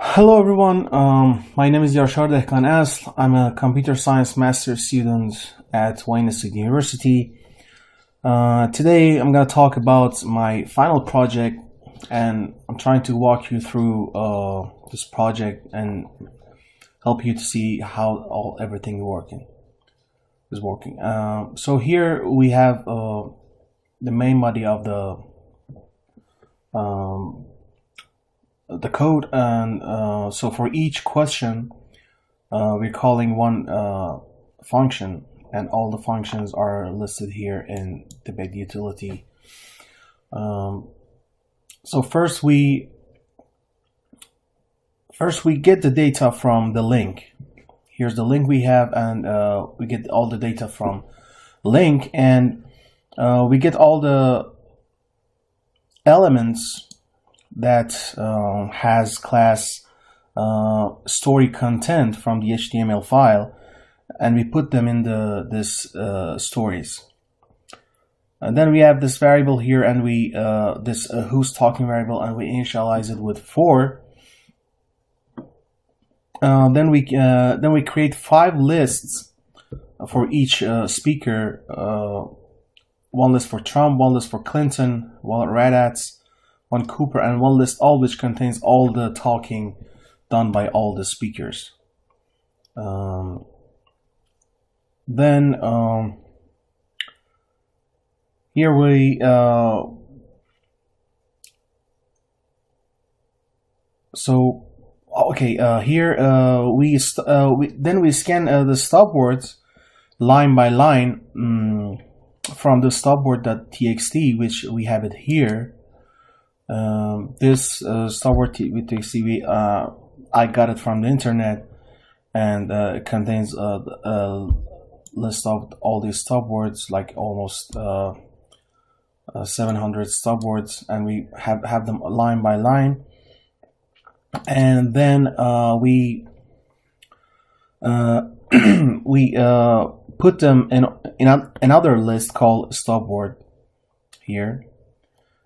Hello everyone, my name is Yarshar Dehkan Asl. I'm a computer science master student at Wayne State University. Today I'm going to talk about my final project, and I'm trying to walk you through this project and help you to see how everything is working. So here we have the main body of the code, and so for each question we're calling one function, and all the functions are listed here in debug utility. So first we get the data from the link. Here's the link we have, and we get all the data from link, and we get all the elements that has class story content from the HTML file, and we put them in this stories. And then we have this variable here, and we this who's talking variable, and we initialize it with 4. Then we create 5 lists for each speaker. One list for Trump, one list for Clinton, one Red Hats, one Cooper, and one list all which contains all the talking done by all the speakers. Then here we here we scan the stop words line by line from the stopword.txt, which we have it here. This stopword.txt I got it from the internet, and it contains a list of all these stopwords, like almost 700 stopwords, and we have them line by line. And then we put them in another list called stopword here,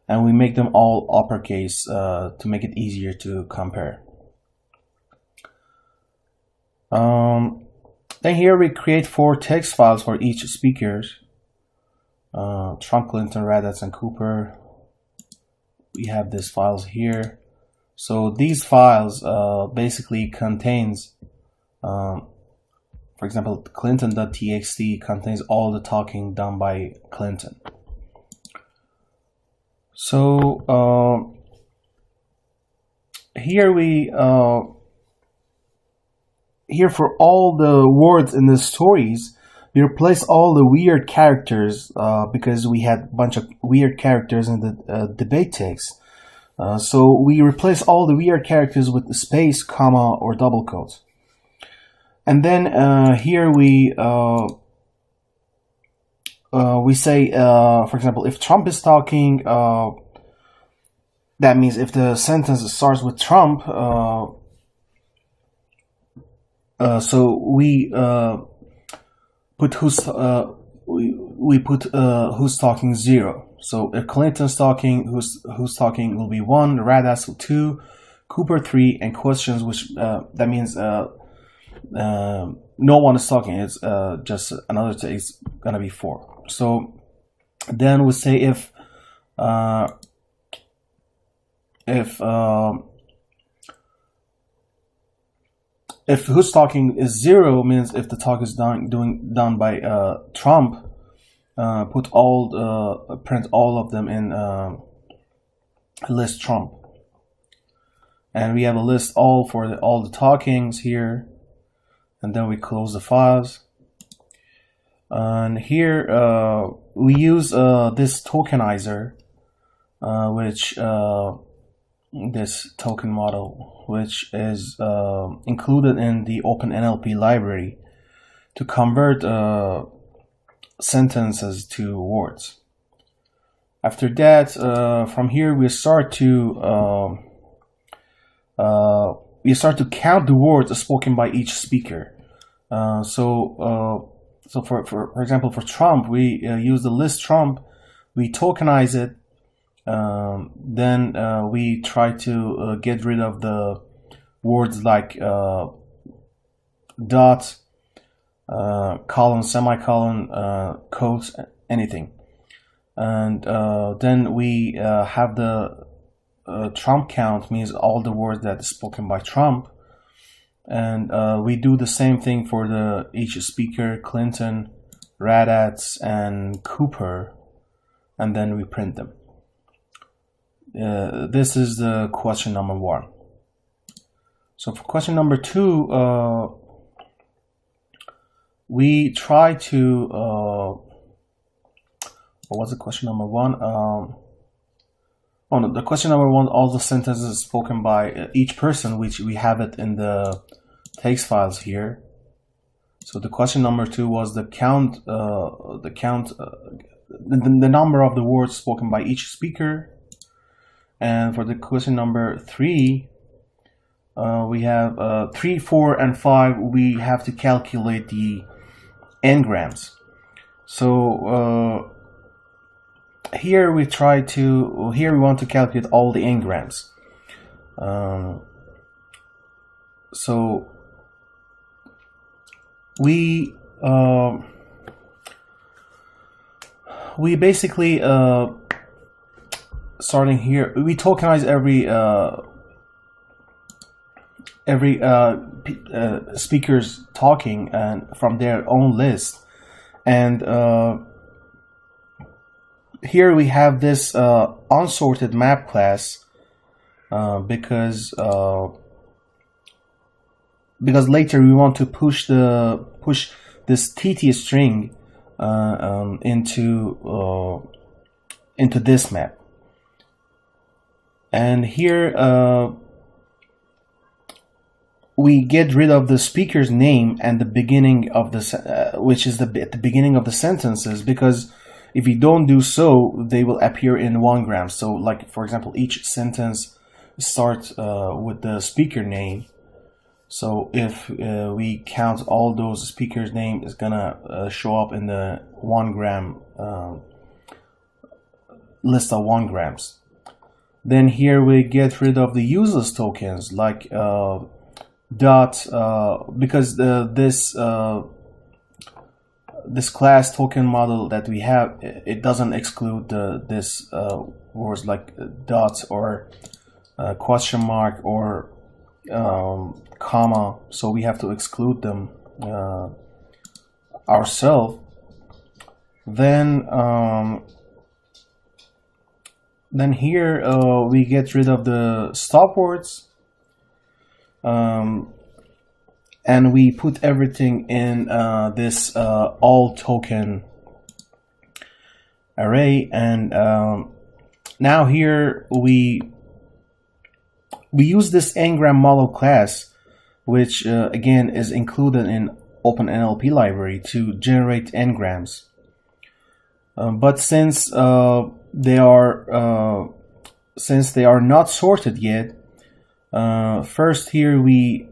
and we make them all uppercase to make it easier to compare. Then here we create 4 text files for each speakers. Trump, Clinton, Red Hats, and Cooper. We have these files here. So these files basically contains, for example, Clinton.txt contains all the talking done by Clinton. So here for all the words in the stories, we replace all the weird characters because we had a bunch of weird characters in the debate text. So we replace all the weird characters with the space, comma, or double quotes. And then here we say, for example, if Trump is talking, that means if the sentence starts with Trump, so we put who's talking 0. So if Clinton's talking, who's talking will be 1, Red Hats 2, Cooper 3, and questions, which that means no one is talking. It's just another text gonna be 4. So then we say if who's talking is 0, means if the talk is done by Trump, print all of them in list Trump, and we have a list all for all the talkings here, and then we close the files. And here we use this tokenizer, which this token model, which is included in the OpenNLP library to convert sentences to words. After that, from here we start to count the words spoken by each speaker. So for example, for Trump, we use the list Trump, we tokenize it, then we try to get rid of the words like dot, colon, semicolon, quotes, anything. And then we have the Trump count, means all the words that is spoken by Trump. And we do the same thing for each speaker, Clinton, Raddatz, and Cooper, and then we print them. This is the question number 1. So for question number 2, we try to what was the question number 1? Oh no, the question number 1, all the sentences spoken by each person, which we have it in the text files here. So the question number 2 was the count, the number of the words spoken by each speaker. And for the question number 3, we have 3, 4, and 5. We have to calculate the n-grams. So here we want to calculate all the n-grams. So we basically starting here, we tokenize every speakers talking and from their own list. And here we have this unsorted map class because later we want to push this TT string into this map. And here we get rid of the speaker's name and the beginning of which is at the beginning of the sentences, because if you don't do so, they will appear in 1 gram. So, like for example, each sentence starts with the speaker name. So if we count all those speakers' name, is gonna show up in the 1 gram list of 1 grams. Then here we get rid of the useless tokens like dot, because this class token model that we have, it doesn't exclude this words like dots or question mark or comma, so we have to exclude them ourselves. Then here we get rid of the stop words, and we put everything in this all token array. And now here we use this n-gram model class, which again is included in OpenNLP library, to generate n-grams. But since they are not sorted yet, first here we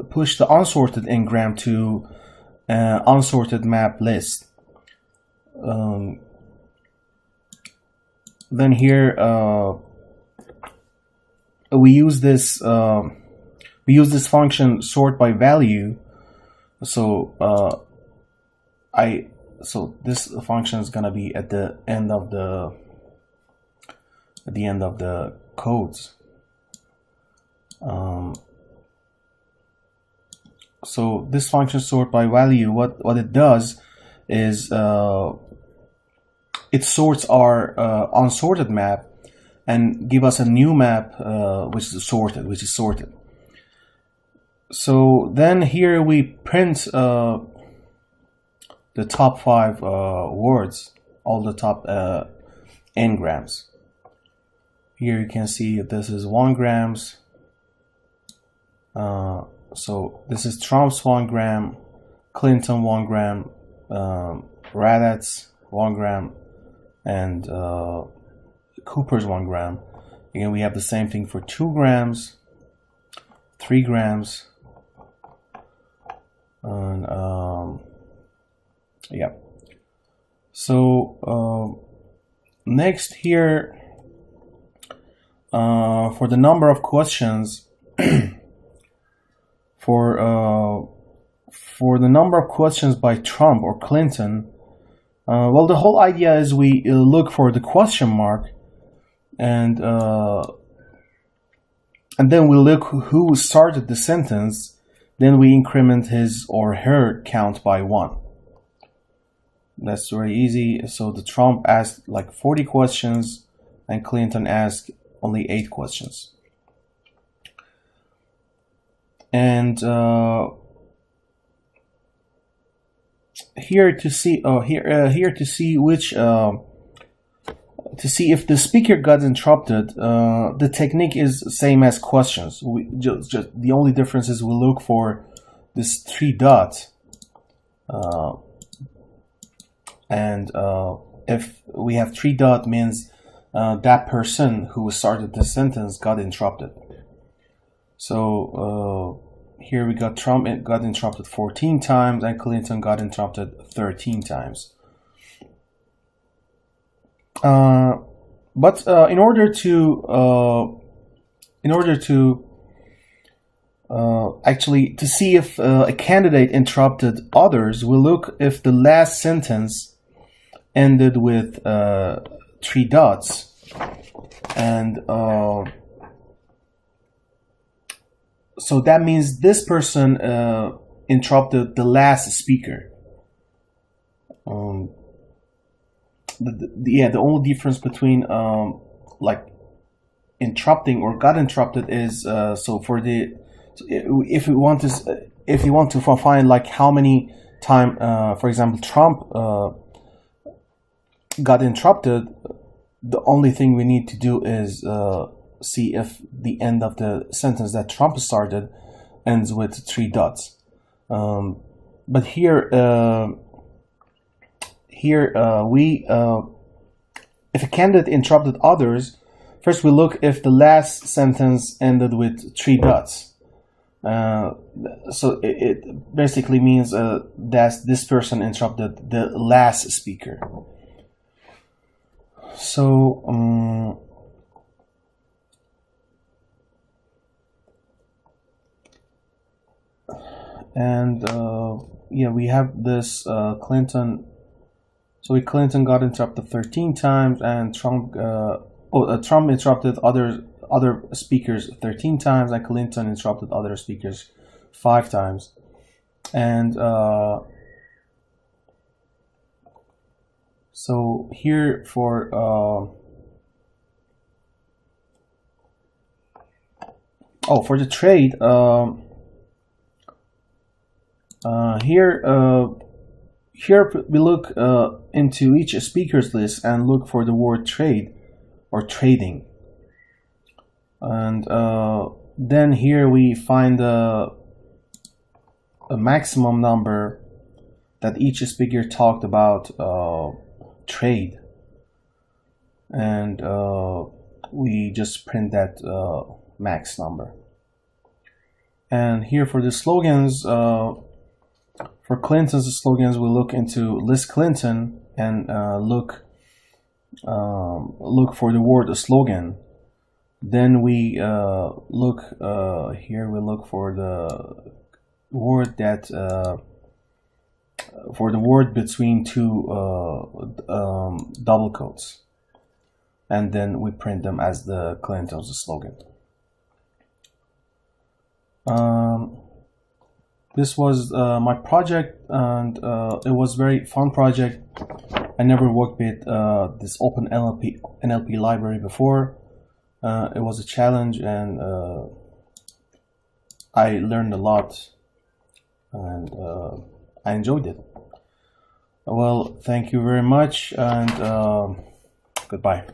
push the unsorted n-gram to unsorted map list. Then here we use this function sort by value. So this function is gonna be at the end of the codes. So this function sort by value, what it does is it sorts our unsorted map and give us a new map which is sorted. So then here we print the top 5 words, all the top n-grams. Here you can see this is 1 grams. So this is Trump's 1 gram, Clinton 1 gram, Raddatz 1 gram, and Cooper's 1 gram. Again, we have the same thing for 2 grams, 3 grams, and yeah. So next here, for the number of questions, for the number of questions by Trump or Clinton, well, the whole idea is we look for the question mark, and then we look who started the sentence. Then we increment his or her count by 1. That's very easy. So the Trump asked like 40 questions, and Clinton asked only 8 questions. And here to see which to see if the speaker got interrupted. The technique is same as questions. We just the only difference is we look for this 3 dots, and if we have 3 dots, means that person who started the sentence got interrupted. So here we got Trump got interrupted 14 times, and Clinton got interrupted 13 times. But in order to actually to see if a candidate interrupted others, we look if the last sentence ended with 3 dots, and so that means this person interrupted the last speaker. The only difference between like interrupting or got interrupted is so for the if you want to find like how many time for example Trump got interrupted, the only thing we need to do is see if the end of the sentence that Trump started ends with 3 dots. But here if a candidate interrupted others, first we look if the last sentence ended with 3 dots. So it basically means that this person interrupted the last speaker. So yeah, we have this Clinton. So Clinton got interrupted 13 times, and Trump interrupted other speakers 13 times, and Clinton interrupted other speakers 5 times. And so here for the trade, here we look into each speaker's list and look for the word trade or trading, and then here we find a maximum number that each speaker talked about trade, and we just print that max number. And here for the slogans, for Clinton's slogans, we look into list Clinton and look for the word slogan. Then we look here. We look for the word that for the word between 2 double quotes, and then we print them as the Clinton's slogan. This was my project, and it was a very fun project. I never worked with this Open NLP library before. It was a challenge, and I learned a lot, and I enjoyed it. Well, thank you very much, and goodbye.